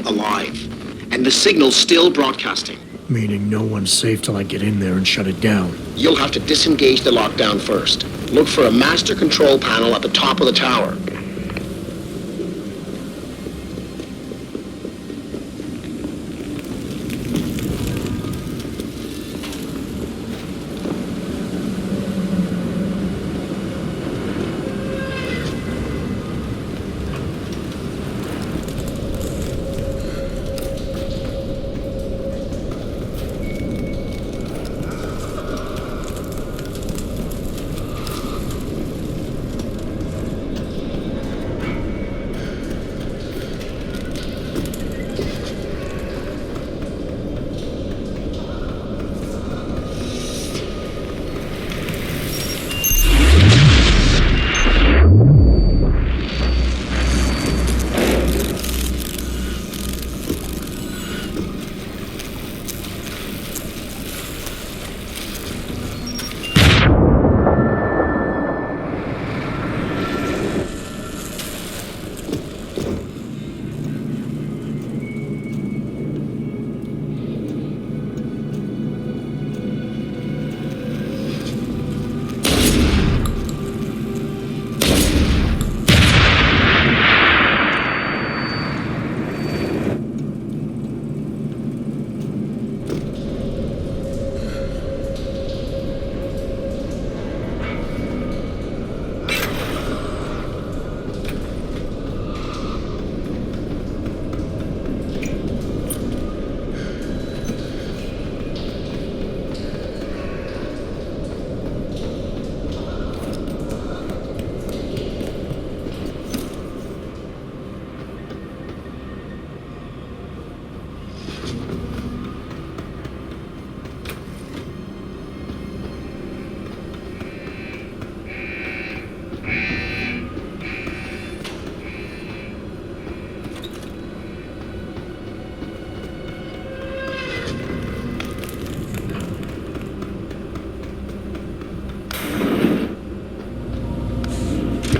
alive. And the signal's still broadcasting. Meaning no one's safe till I get in there and shut it down. You'll have to disengage the lockdown first. Look for a master control panel at the top of the tower.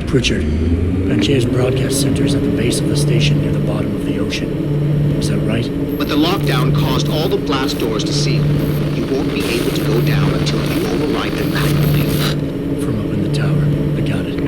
Pritchard, Banchier's broadcast center is at the base of the station near the bottom of the ocean. Is that right? But the lockdown caused all the blast doors to seal. You won't be able to go down until you override them manually. From up in the tower. I got it.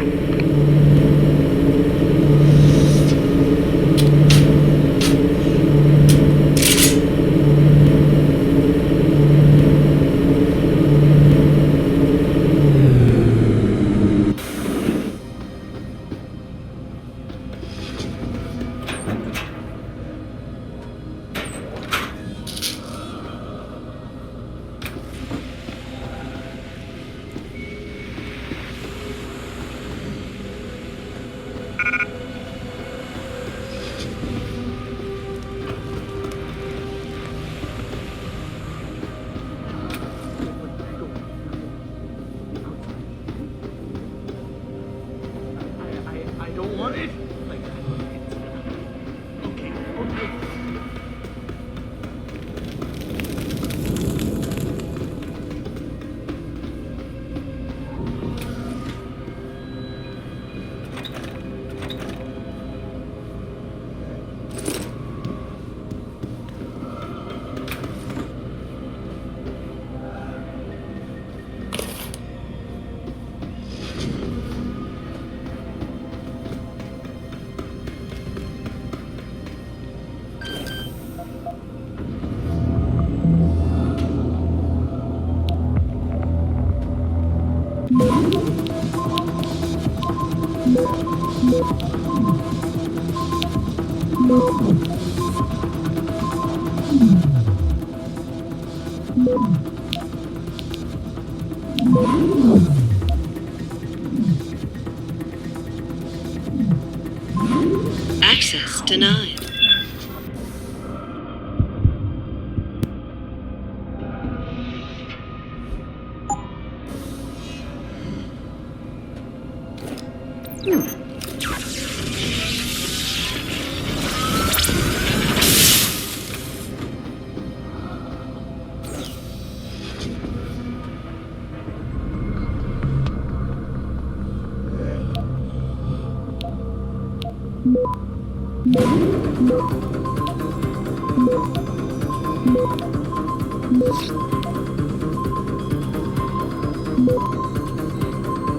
Access denied.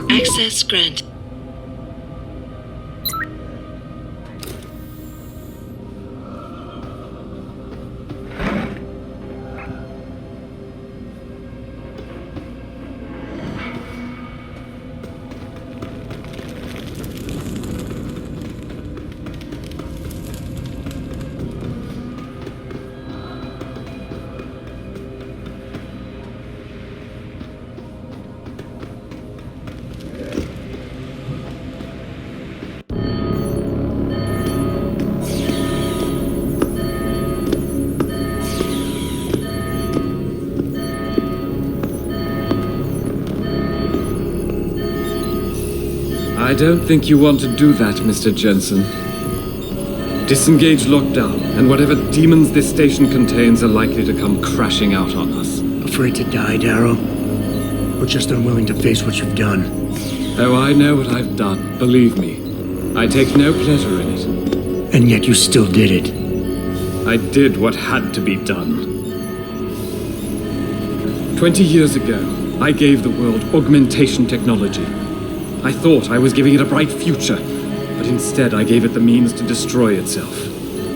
Access granted. I don't think you want to do that, Mr. Jensen. Disengage lockdown, and whatever demons this station contains are likely to come crashing out on us. Afraid to die, Darrow? Or just unwilling to face what you've done? Oh, I know what I've done, believe me. I take no pleasure in it. And yet you still did it. I did what had to be done. 20 years ago, I gave the world augmentation technology. I thought I was giving it a bright future, but instead I gave it the means to destroy itself.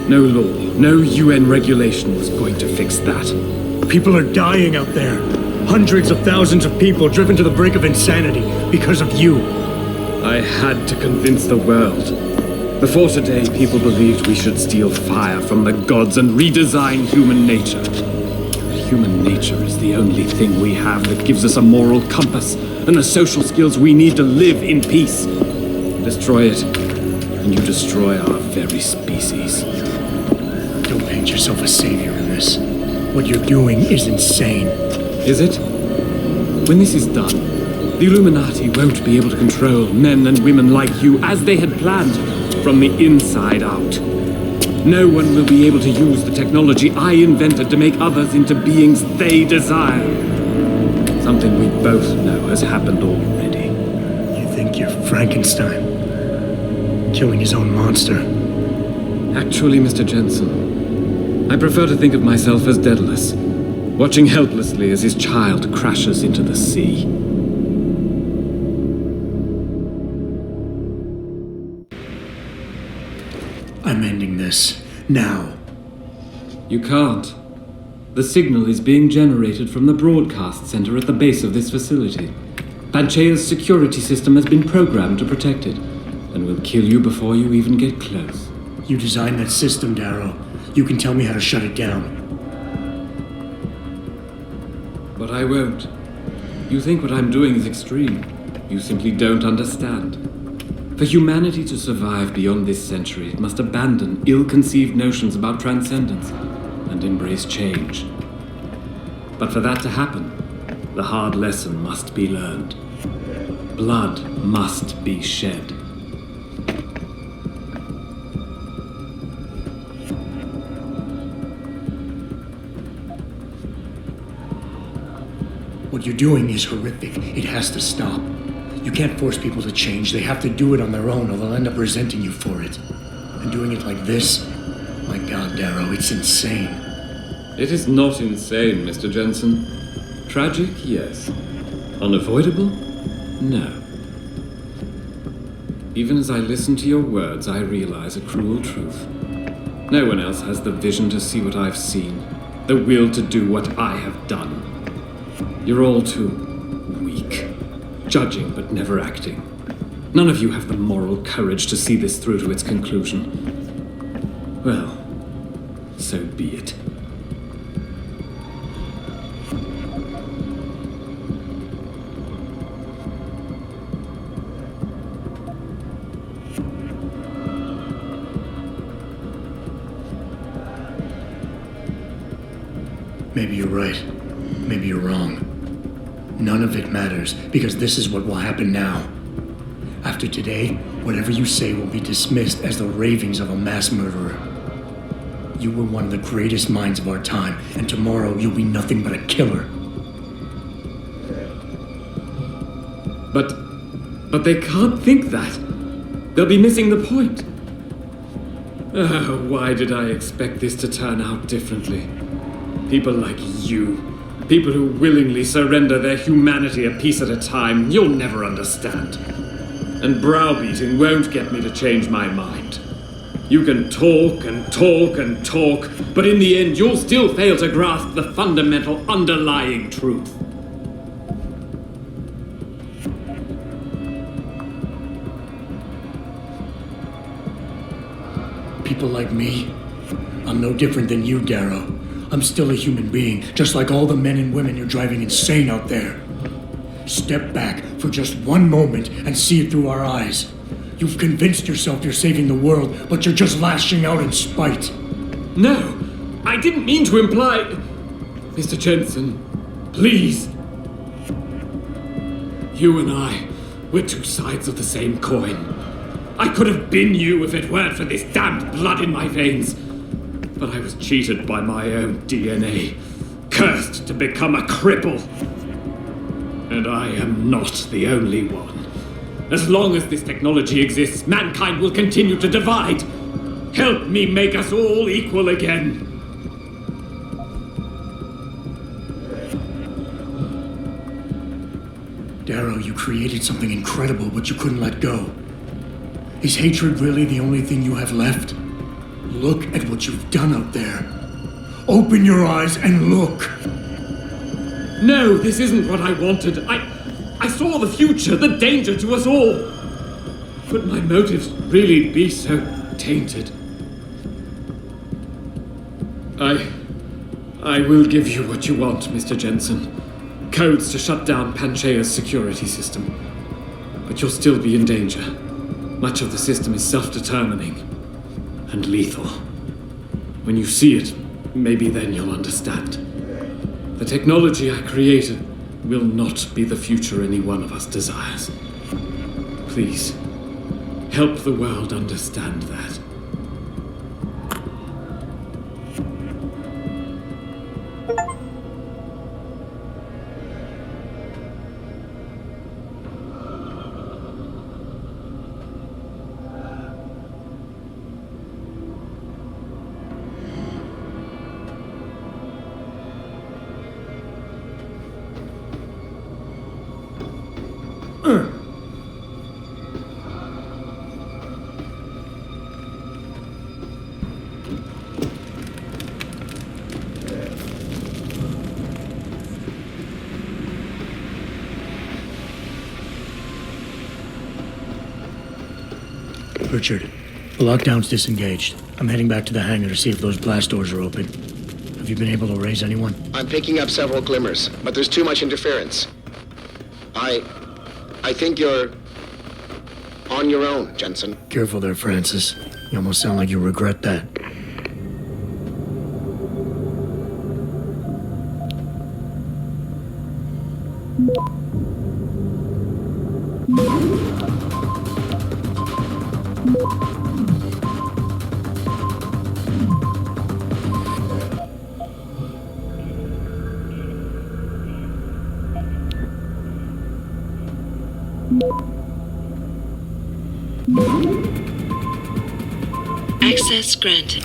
No law, no UN regulation was going to fix that. People are dying out there. Hundreds of thousands of people driven to the brink of insanity because of you. I had to convince the world. Before today, people believed we should steal fire from the gods and redesign human nature. Human nature is the only thing we have that gives us a moral compass and the social skills we need to live in peace. Destroy it, and you destroy our very species. Don't paint yourself a savior in this. What you're doing is insane. Is it? When this is done, the Illuminati won't be able to control men and women like you as they had planned, from the inside out. No one will be able to use the technology I invented to make others into beings they desire. Something we both know has happened already. You think you're Frankenstein? Killing his own monster? Actually, Mr. Jensen, I prefer to think of myself as Daedalus, watching helplessly as his child crashes into the sea. I'm ending this. Now. You can't. The signal is being generated from the broadcast center at the base of this facility. Panchea's security system has been programmed to protect it, and will kill you before you even get close. You designed that system, Darrow. You can tell me how to shut it down. But I won't. You think what I'm doing is extreme. You simply don't understand. For humanity to survive beyond this century, it must abandon ill-conceived notions about transcendence and embrace change. But for that to happen, the hard lesson must be learned. Blood must be shed. What you're doing is horrific. It has to stop. You can't force people to change. They have to do it on their own, or they'll end up resenting you for it. And doing it like this? My God, Darrow, it's insane. It is not insane, Mr. Jensen. Tragic, yes. Unavoidable? No. Even as I listen to your words, I realize a cruel truth. No one else has the vision to see what I've seen, the will to do what I have done. You're all too weak, judging but never acting. None of you have the moral courage to see this through to its conclusion. Well, so be it. Maybe you're right. Maybe you're wrong. None of it matters, because this is what will happen now. After today, whatever you say will be dismissed as the ravings of a mass murderer. You were one of the greatest minds of our time, and tomorrow you'll be nothing but a killer. But they can't think that. They'll be missing the point. Why did I expect this to turn out differently? People like you. People who willingly surrender their humanity a piece at a time. You'll never understand. And browbeating won't get me to change my mind. You can talk and talk and talk, but in the end you'll still fail to grasp the fundamental underlying truth. People like me? I'm no different than you, Darrow. I'm still a human being, just like all the men and women you're driving insane out there. Step back for just one moment and see it through our eyes. You've convinced yourself you're saving the world, but you're just lashing out in spite. No, I didn't mean to imply... Mr. Jensen, please. You and I, we're two sides of the same coin. I could have been you if it weren't for this damned blood in my veins. But I was cheated by my own DNA, cursed to become a cripple. And I am not the only one. As long as this technology exists, mankind will continue to divide. Help me make us all equal again. Darrow, you created something incredible, but you couldn't let go. Is hatred really the only thing you have left? Look at what you've done out there. Open your eyes and look. No, this isn't what I wanted. I saw the future, the danger to us all. Could my motives really be so tainted? I will give you what you want, Mr. Jensen. Codes to shut down Panchaea's security system. But you'll still be in danger. Much of the system is self-determining and lethal. When you see it, maybe then you'll understand. The technology I created will not be the future any one of us desires. Please, help the world understand that. Richard, the lockdown's disengaged. I'm heading back to the hangar to see if those blast doors are open. Have you been able to raise anyone? I'm picking up several glimmers, but there's too much interference. I think you're on your own, Jensen. Careful there, Francis. You almost sound like you regret that. Access granted.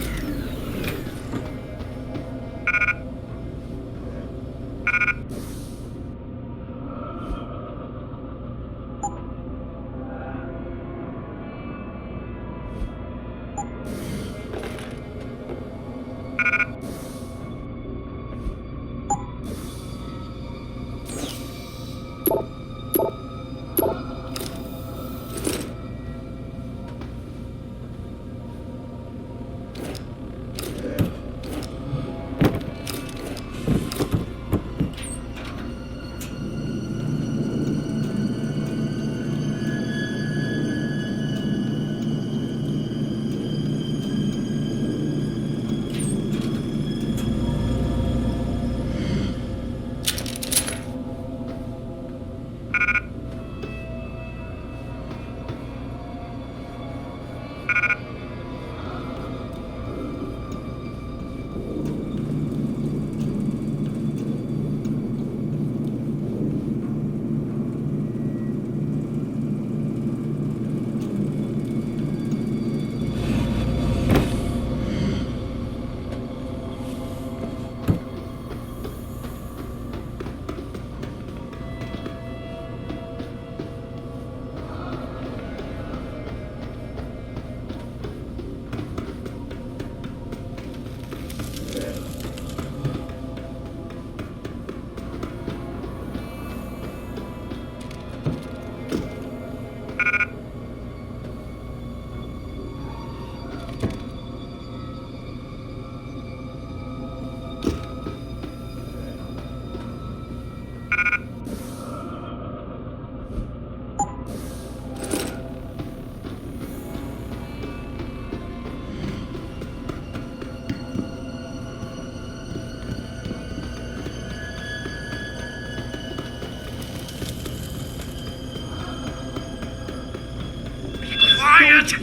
I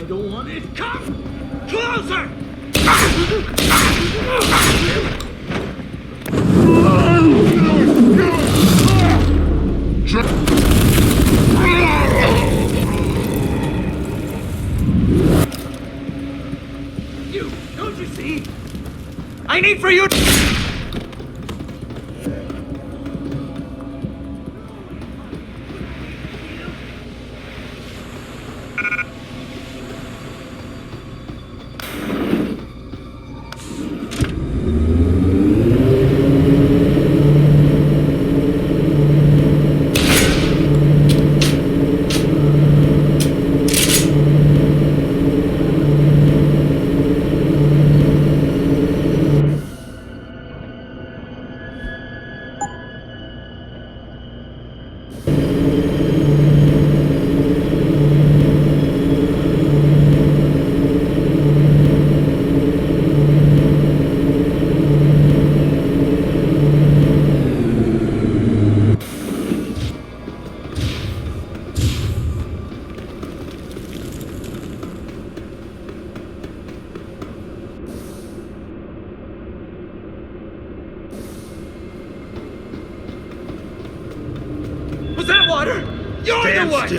don't want it. Come closer! You, don't you see? I need for you to... Was that water? You're the one!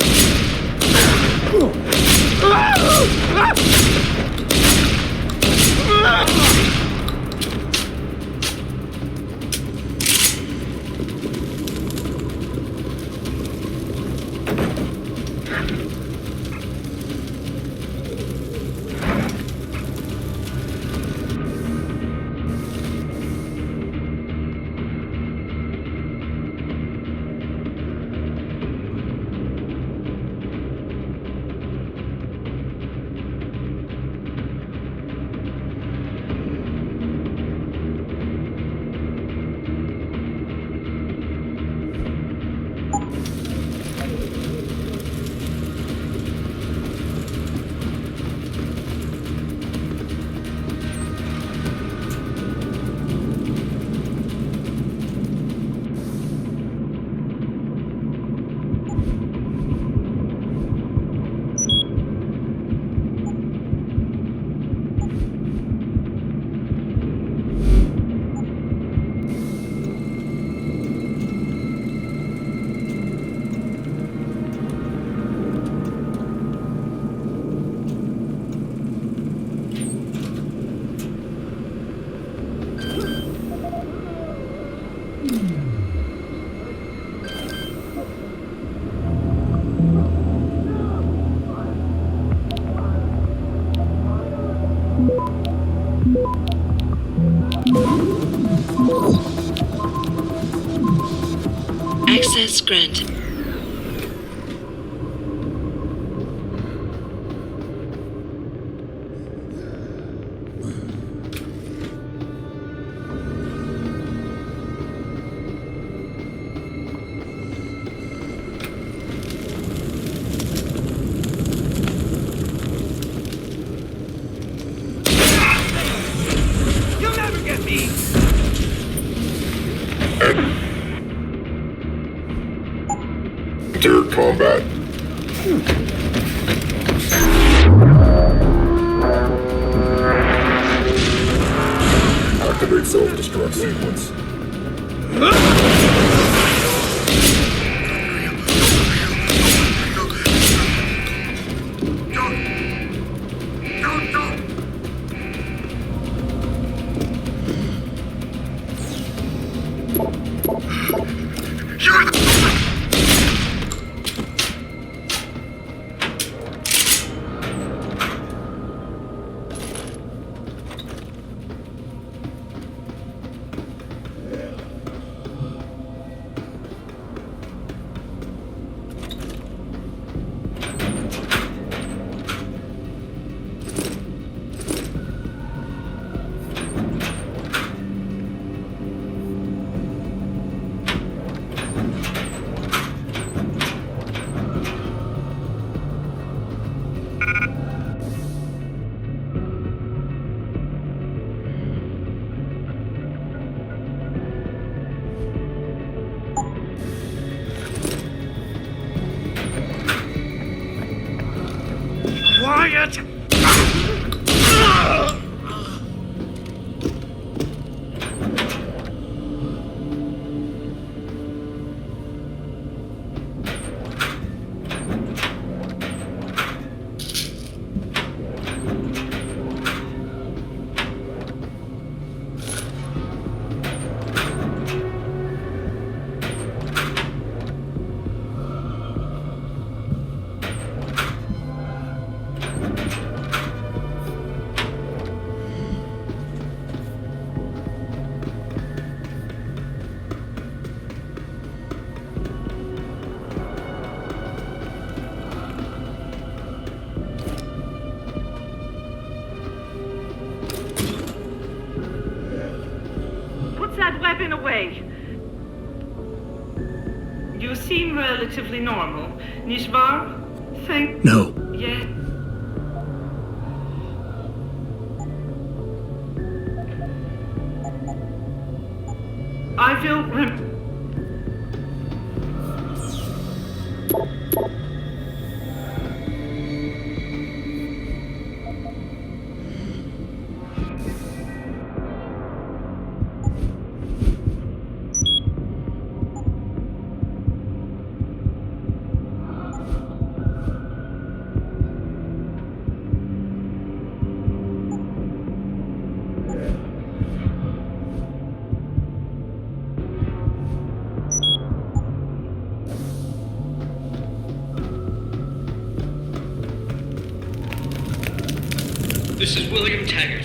Access granted. You'll never get me! Enter combat. Activate self-destruct sequence. idiot! Put that weapon away. You seem relatively normal, nicht wahr? Thank No. Yeah. I will This is William Taggart.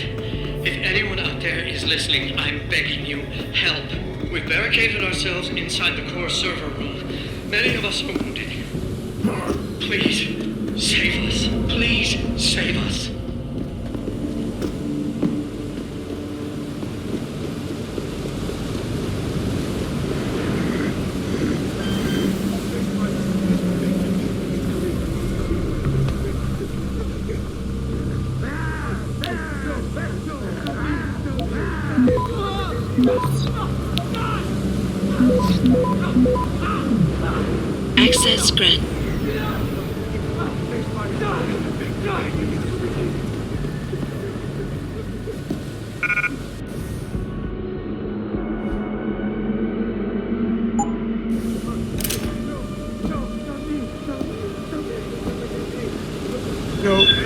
If anyone out there is listening, I'm begging you, help. We've barricaded ourselves inside the core server room. Many of us are wounded. Please, save us. Please, save us. Access granted.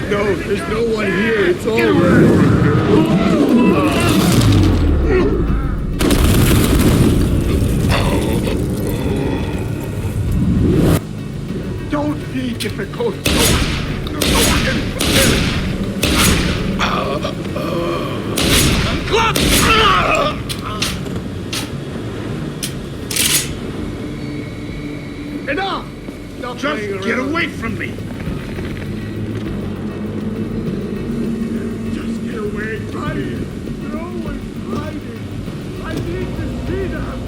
No, there's no one here. It's over. Don't be difficult. Enough! Just get away from me! Just get away from me. No one's hiding. I need to see them.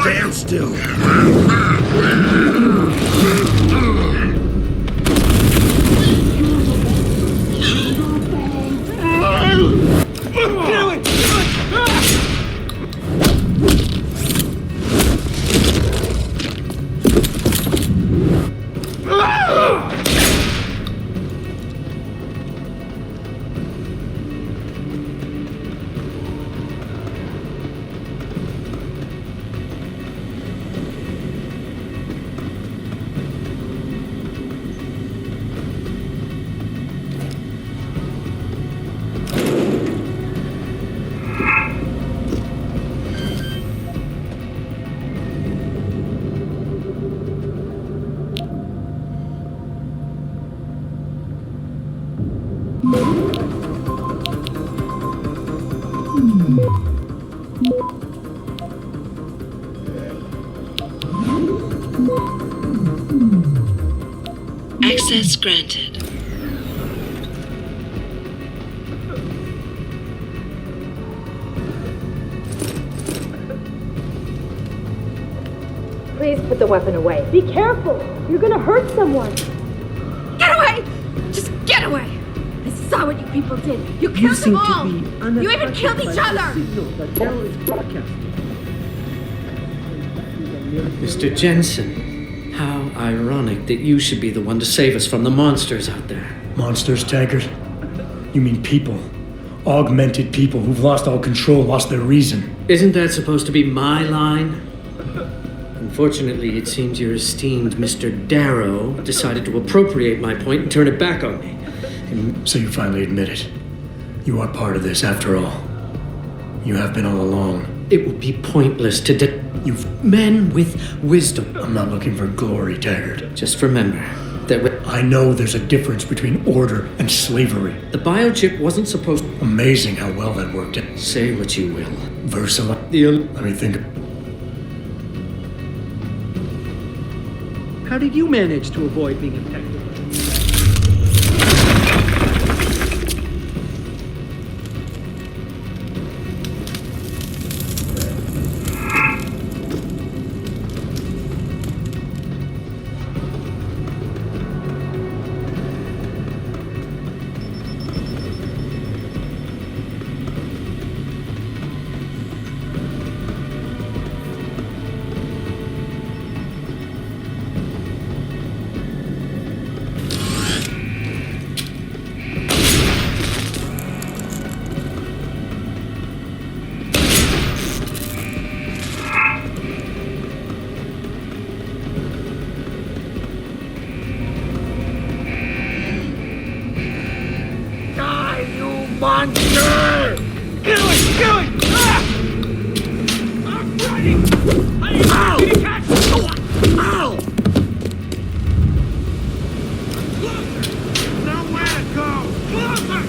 Stand still. Access granted. Please put the weapon away. Be careful! You're gonna hurt someone! Get away! Just get away! I saw what you people did. You killed them all. You even killed each other. Mr. Jensen, how ironic that you should be the one to save us from the monsters out there. Monsters, Taggart? You mean people. Augmented people who've lost all control, lost their reason. Isn't that supposed to be my line? Unfortunately, it seems your esteemed Mr. Darrow decided to appropriate my point and turn it back on me. So you finally admit it. You are part of this, after all. You have been all along. It would be pointless to You've... Men with wisdom. I'm not looking for glory, Taggart. Just remember that I know there's a difference between order and slavery. the biochip wasn't supposed to... Amazing how well that worked. Say what you will. Versala. Let me think. How did you manage to avoid being infected? Monster! Kill it! Kill it! Ah! I'm running! Ow! Did you catch it? Ow! Closer! Nowhere to go! Closer!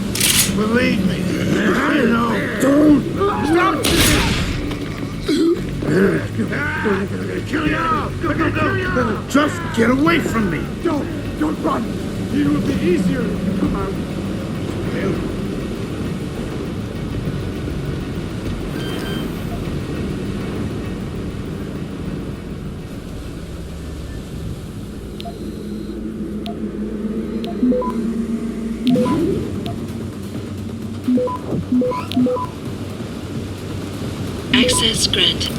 Believe me, I know. Don't stop! Kill you! Go! Just get away from me! Don't run! It will be easier if you come out. Access granted.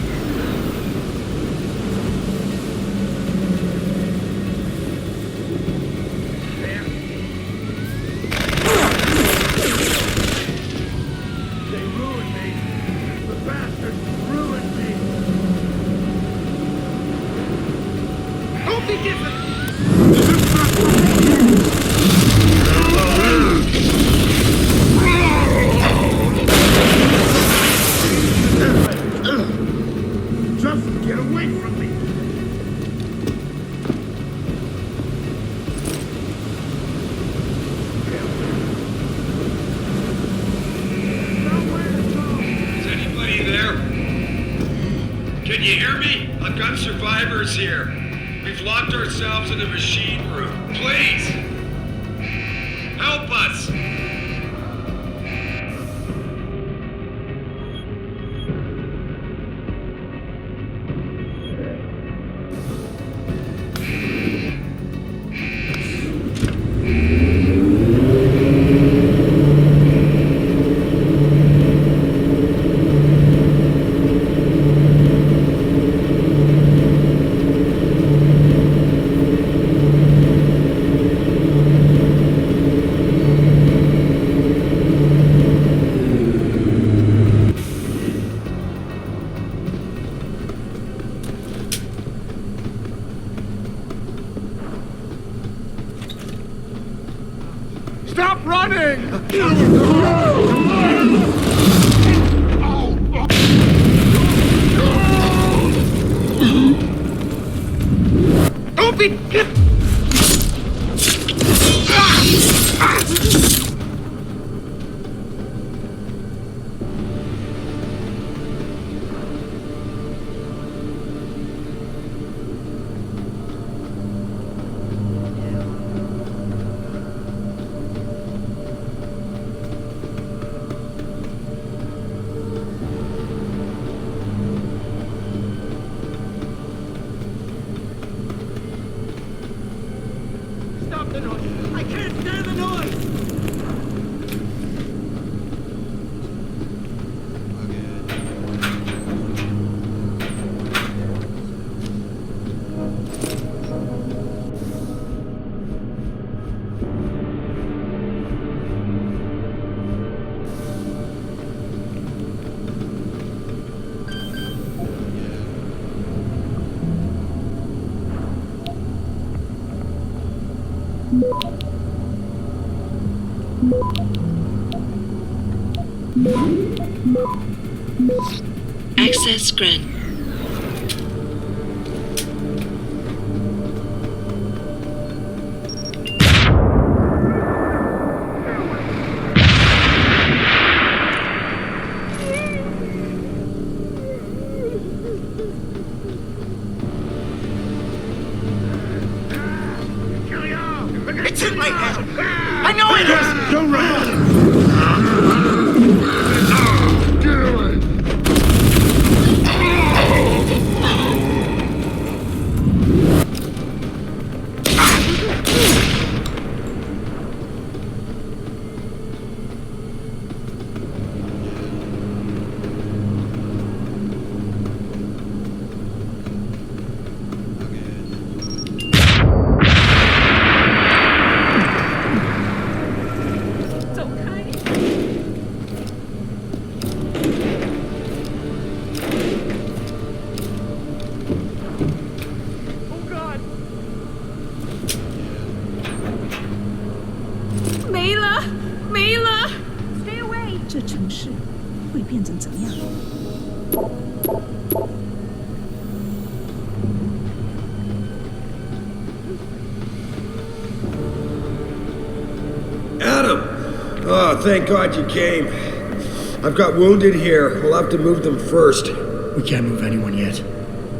They ruined me. The bastards ruined me. Don't be different. Just get away from me. Is anybody there? Can you hear me? I've got survivors here. We've locked ourselves in a machine room. Please! Help us! Stop running! Don't be... Stop the noise! I can't stand the noise! Access granted. It's in my head! I know it is! Don't run! Get away! Adam! Oh, thank God you came. I've got wounded here. We'll have to move them first. We can't move anyone yet.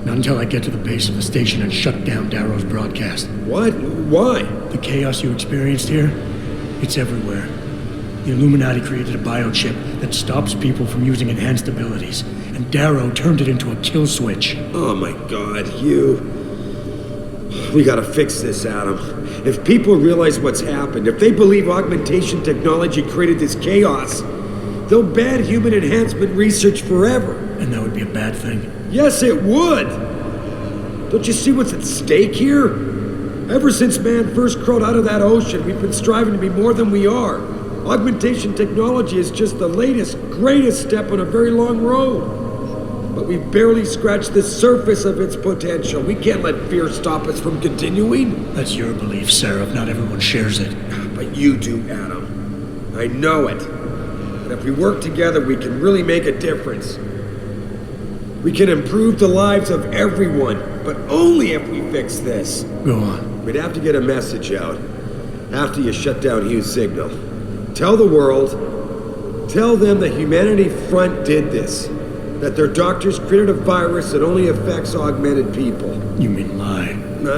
Not until I get to the base of the station and shut down Darrow's broadcast. What? Why? The chaos you experienced here, it's everywhere. The Illuminati created a biochip that stops people from using enhanced abilities, and Darrow turned it into a kill switch. Oh my God, you... We gotta fix this, Adam. If people realize what's happened, if they believe augmentation technology created this chaos, they'll ban human enhancement research forever. And that would be a bad thing. Yes, it would! Don't you see what's at stake here? Ever since man first crawled out of that ocean, we've been striving to be more than we are. Augmentation technology is just the latest, greatest step on a very long road. But we've barely scratched the surface of its potential. We can't let fear stop us from continuing. That's your belief, Seraph. Not everyone shares it. But you do, Adam. I know it. And if we work together, we can really make a difference. We can improve the lives of everyone, but only if we fix this. Go on. We'd have to get a message out after you shut down Hugh's signal. Tell the world, tell them the Humanity Front did this. That their doctors created a virus that only affects augmented people. You mean lie?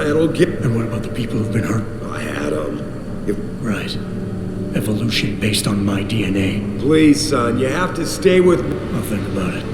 It'll get... And what about the people who've been hurt? I had them. Right. Evolution based on my DNA. Please, son, you have to stay with me. I'll think about it.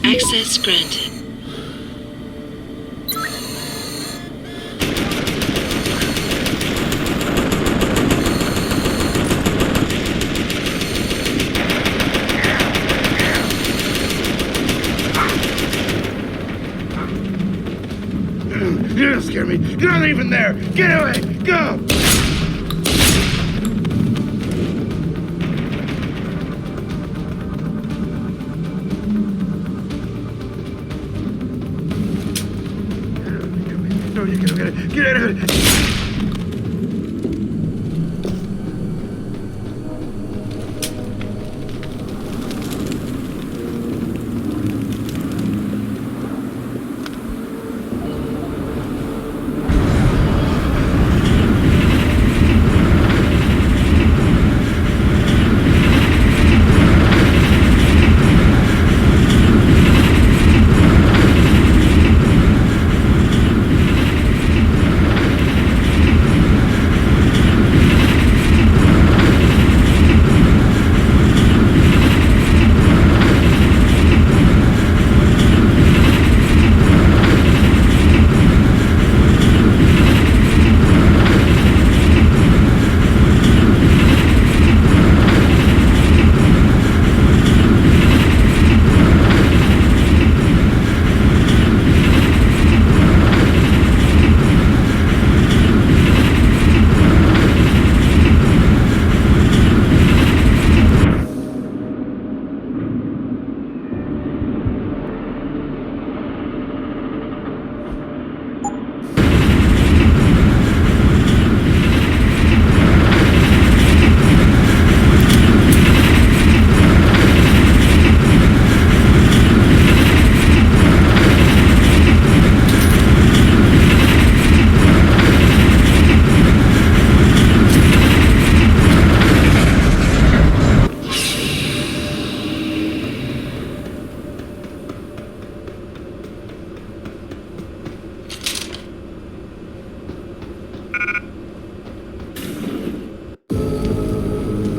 Access granted. You don't scare me. You're not even there. Get away. Go. No, you get out of it.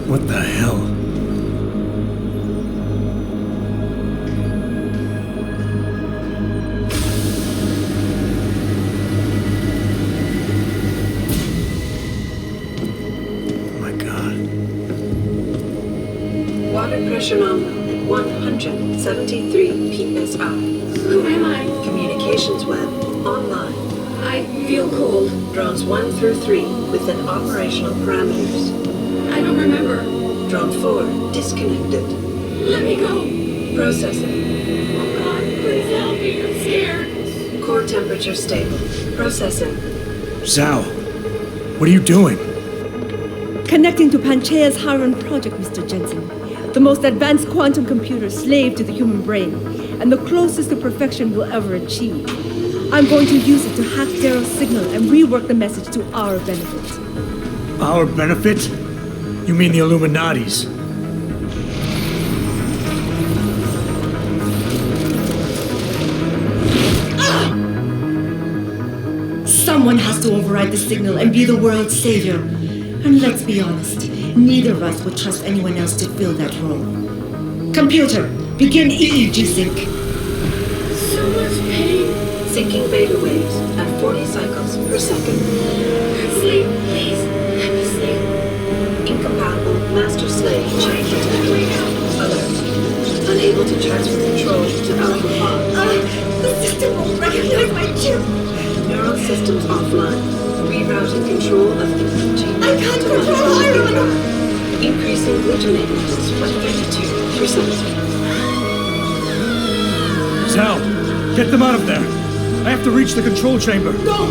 What the hell? Oh my God. Water pressure nominal at 173 psi. Who am I? Communications web online. I feel cold. Drones 1 through 3 within operational parameters. I don't remember. Drone 4 disconnected. Let me go. Processing. Oh God, please help me. I'm scared. Core temperature stable. Processing. Zhao, what are you doing? Connecting to Panchaea's Haran project, Mr. Jensen. The most advanced quantum computer slave to the human brain, and the closest to perfection we'll ever achieve. I'm going to use it to hack Darrow's signal and rework the message to our benefit. Our benefit? You mean the Illuminati's? Someone has to override the signal and be the world's savior. And let's be honest, neither of us would trust anyone else to fill that role. Computer, begin EEG sync. So much pain. Syncing beta waves at 40 cycles per second. Sleep, please. Let me sleep. Incompatible master slave chain detected. Alert. Unable to transfer control to Alpha Pod. The system won't recognize my chip. Neural systems offline. Rerouting control of energy. I can't control Iron. Increasing glutamate by 32%. Zhao, get them out of there. I have to reach the control chamber. No!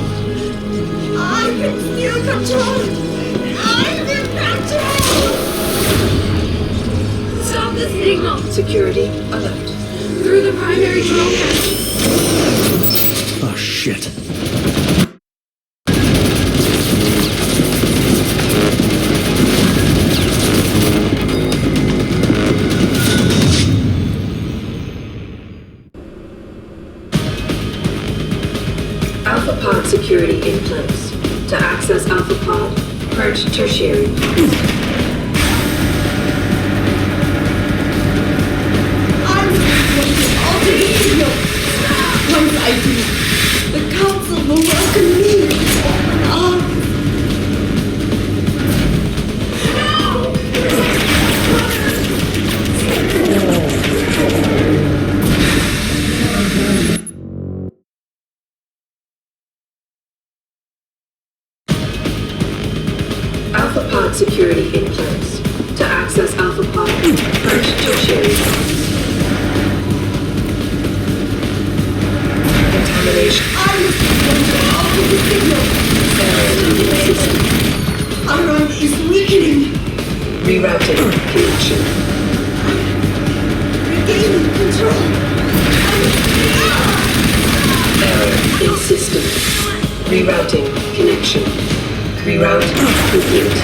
I can still control it! I'm in control! Stop the signal. Security alert. Through the primary control panel. Oh, shit. Alpha Pod security in place. To access Alpha Pod, purge tertiary pods. I'm going to alter the signal. Once I do, the Council will welcome me with open arms. Alpha Pod security in place. To access Alpha Pod, purge tertiary pods. Contamination. I'm going to alter the signal. Error in the system. Iron is weakening. Rerouting connection. Regaining control. Error in system. Rerouting connection. Reroute complete.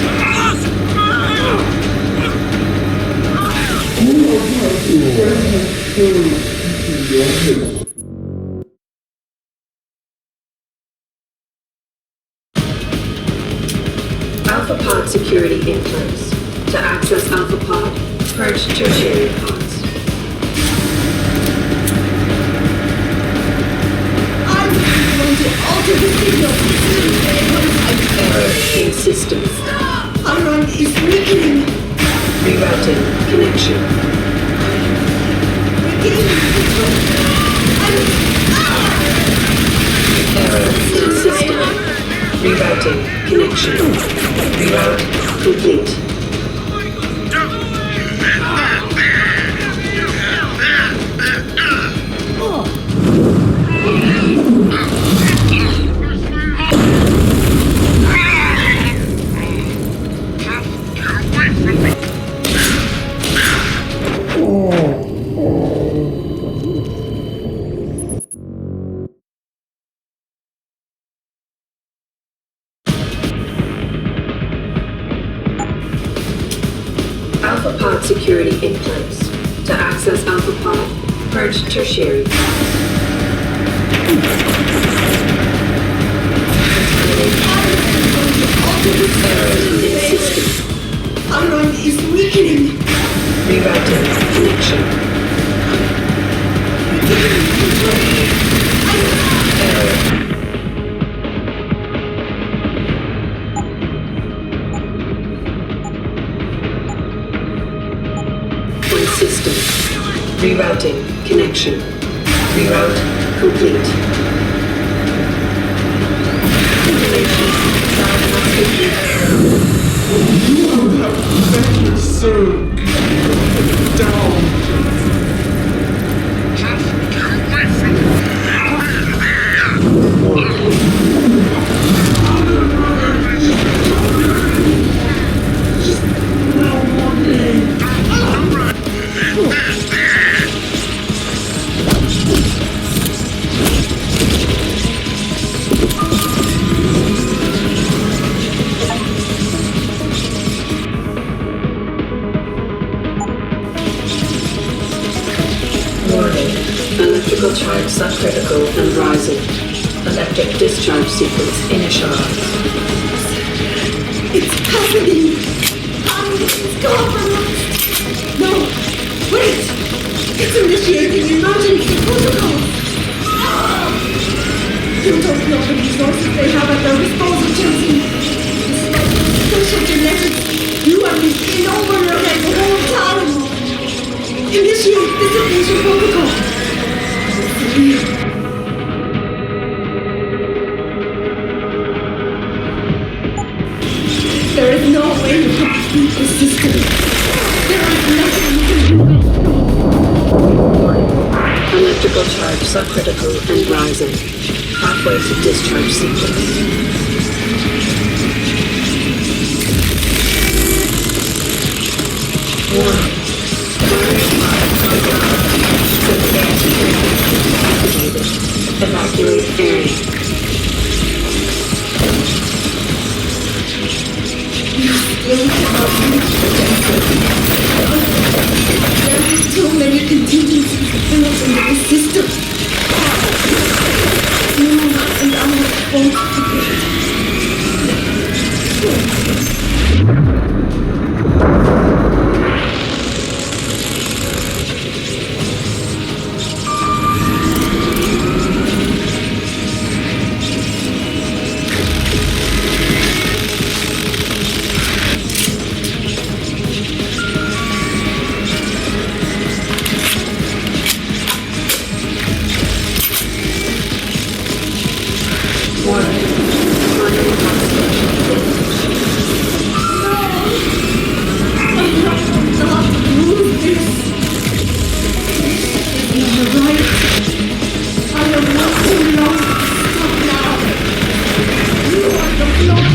Alpha Pod security in place. To access Alpha Pod, purge tertiary pods. I'm going to alter the signal. Error in system. Iron is weakening. Rerouting connection. Regaining control. Error in system. Rerouting connection. Reroute complete. Alpha Pod security in place. To access Alpha Pod, purge tertiary pods. Error in system. Iron is weakening. Rerouting connection. Regaining control. Error. System. Rerouting connection. Reroute complete. Thank you, sir. Down. Warning. Electrical charge subcritical and rising. Electric discharge sequence initialized. It's happening. It's compromised. No, wait. It's initiating emergency protocol. You don't know the resources they have at their disposal, Jensen. It's like special genetics. You have been in over your head the whole time. Initiate dissipation protocol. There is no way to complete the system. There is nothing you can do. Warning. Electrical charge subcritical and rising. Halfway to discharge sequence. Warning. Evacuate area. There are too many contingencies built into the system. You and I right. I am not too long. Stop now. You are the blood.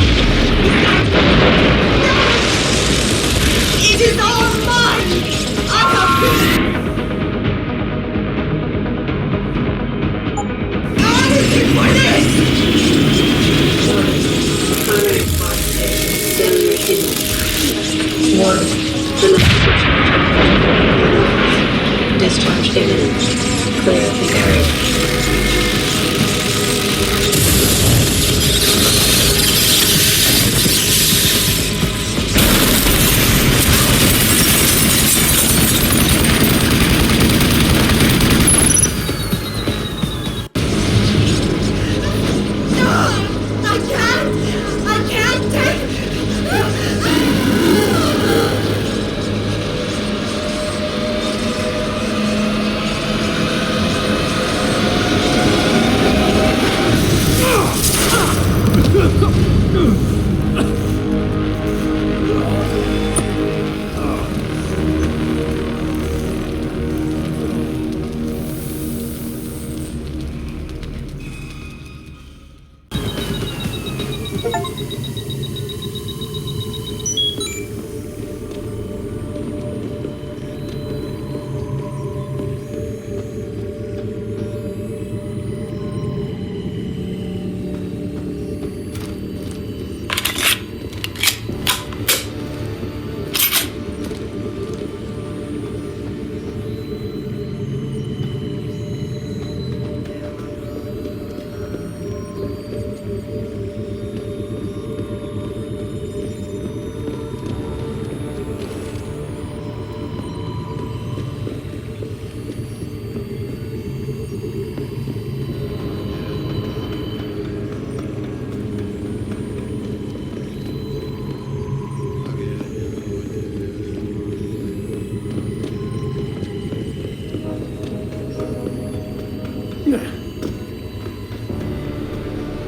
It is all mine. I have been. For this. Primary response station. Failure hidden. 1. Discharge imminent. Clear the area.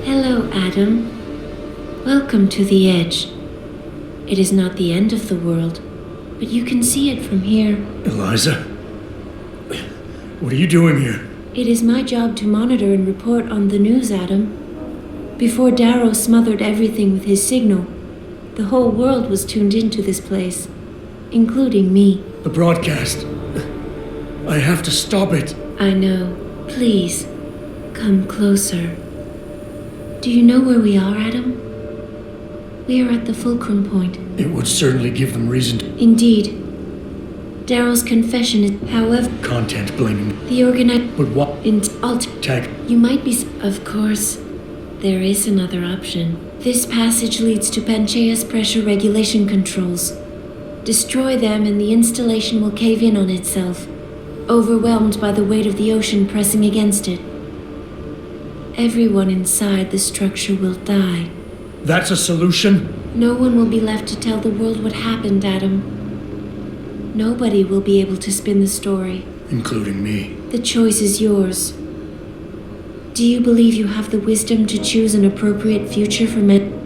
Hello, Adam. Welcome to the Edge. It is not the end of the world, but you can see it from here. Eliza? What are you doing here? It is my job to monitor and report on the news, Adam. Before Darrow smothered everything with his signal, the whole world was tuned into this place, including me. The broadcast. I have to stop it. I know. Please, come closer. Do you know where we are, Adam? We are at the fulcrum point. It would certainly give them reason to... Indeed. Darrow's confession is, however... Content blaming. The organized... But what? Tag. You might be... Of course, there is another option. This passage leads to Panchaea's pressure regulation controls. Destroy them and the installation will cave in on itself, overwhelmed by the weight of the ocean pressing against it. Everyone inside the structure will die. That's a solution? No one will be left to tell the world what happened, Adam. Nobody will be able to spin the story. Including me. The choice is yours. Do you believe you have the wisdom to choose an appropriate future for men?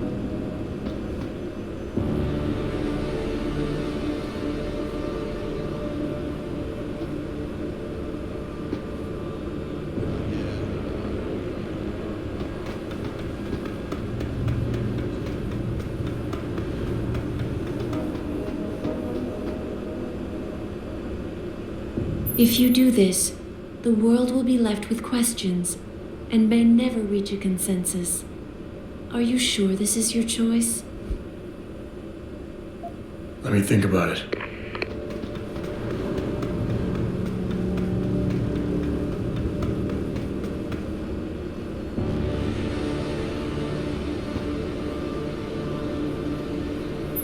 If you do this, the world will be left with questions and may never reach a consensus. Are you sure this is your choice? Let me think about it.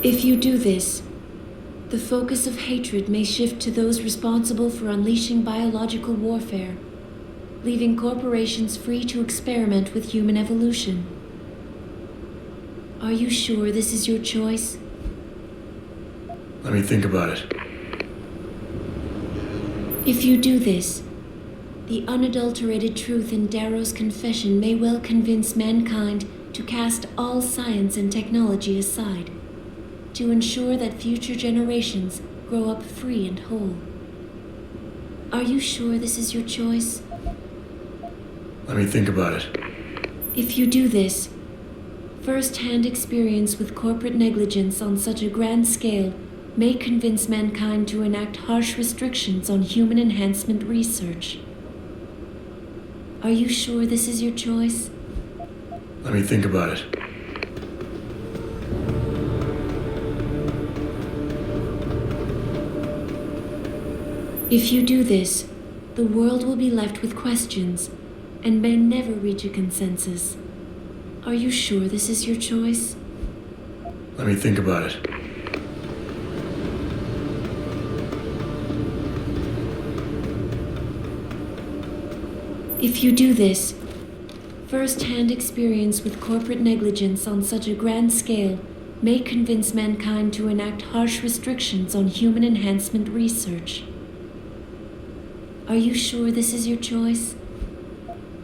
If you do this, the focus of hatred may shift to those responsible for unleashing biological warfare, leaving corporations free to experiment with human evolution. Are you sure this is your choice? Let me think about it. If you do this, the unadulterated truth in Darrow's confession may well convince mankind to cast all science and technology aside, to ensure that future generations grow up free and whole. Are you sure this is your choice? Let me think about it. If you do this, first-hand experience with corporate negligence on such a grand scale may convince mankind to enact harsh restrictions on human enhancement research. Are you sure this is your choice? Let me think about it. If you do this, the world will be left with questions and may never reach a consensus. Are you sure this is your choice? Let me think about it. If you do this, first-hand experience with corporate negligence on such a grand scale may convince mankind to enact harsh restrictions on human enhancement research. Are you sure this is your choice?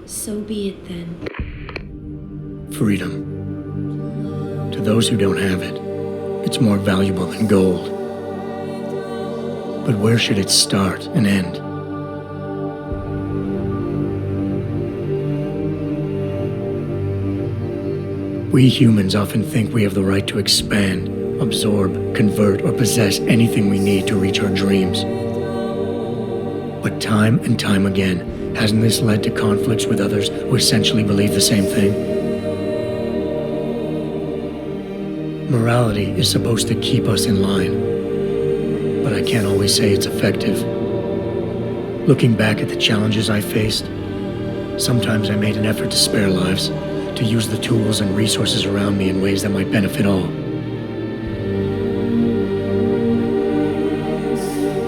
So be it then. Freedom. To those who don't have it, it's more valuable than gold. But where should it start and end? We humans often think we have the right to expand, absorb, convert, or possess anything we need to reach our dreams. But time and time again, hasn't this led to conflicts with others who essentially believe the same thing? Morality is supposed to keep us in line, but I can't always say it's effective. Looking back at the challenges I faced, sometimes I made an effort to spare lives, to use the tools and resources around me in ways that might benefit all.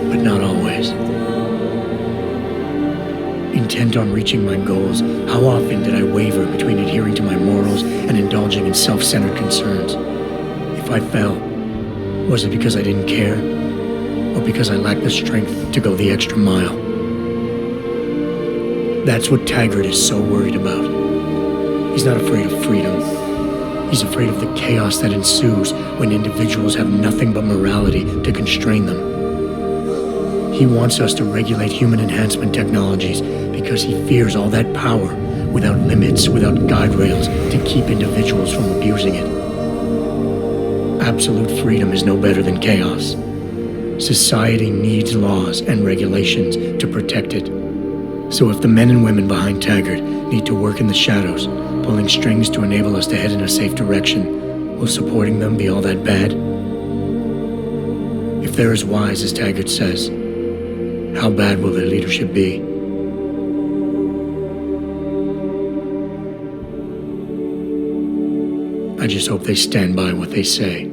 But not always. Intent on reaching my goals, how often did I waver between adhering to my morals and indulging in self-centered concerns? If I fell, was it because I didn't care? Or because I lacked the strength to go the extra mile? That's what Taggart is so worried about. He's not afraid of freedom. He's afraid of the chaos that ensues when individuals have nothing but morality to constrain them. He wants us to regulate human enhancement technologies because he fears all that power, without limits, without guide rails, to keep individuals from abusing it. Absolute freedom is no better than chaos. Society needs laws and regulations to protect it. So if the men and women behind Taggart need to work in the shadows, pulling strings to enable us to head in a safe direction, will supporting them be all that bad? If they're as wise as Taggart says, how bad will their leadership be? I just hope they stand by what they say.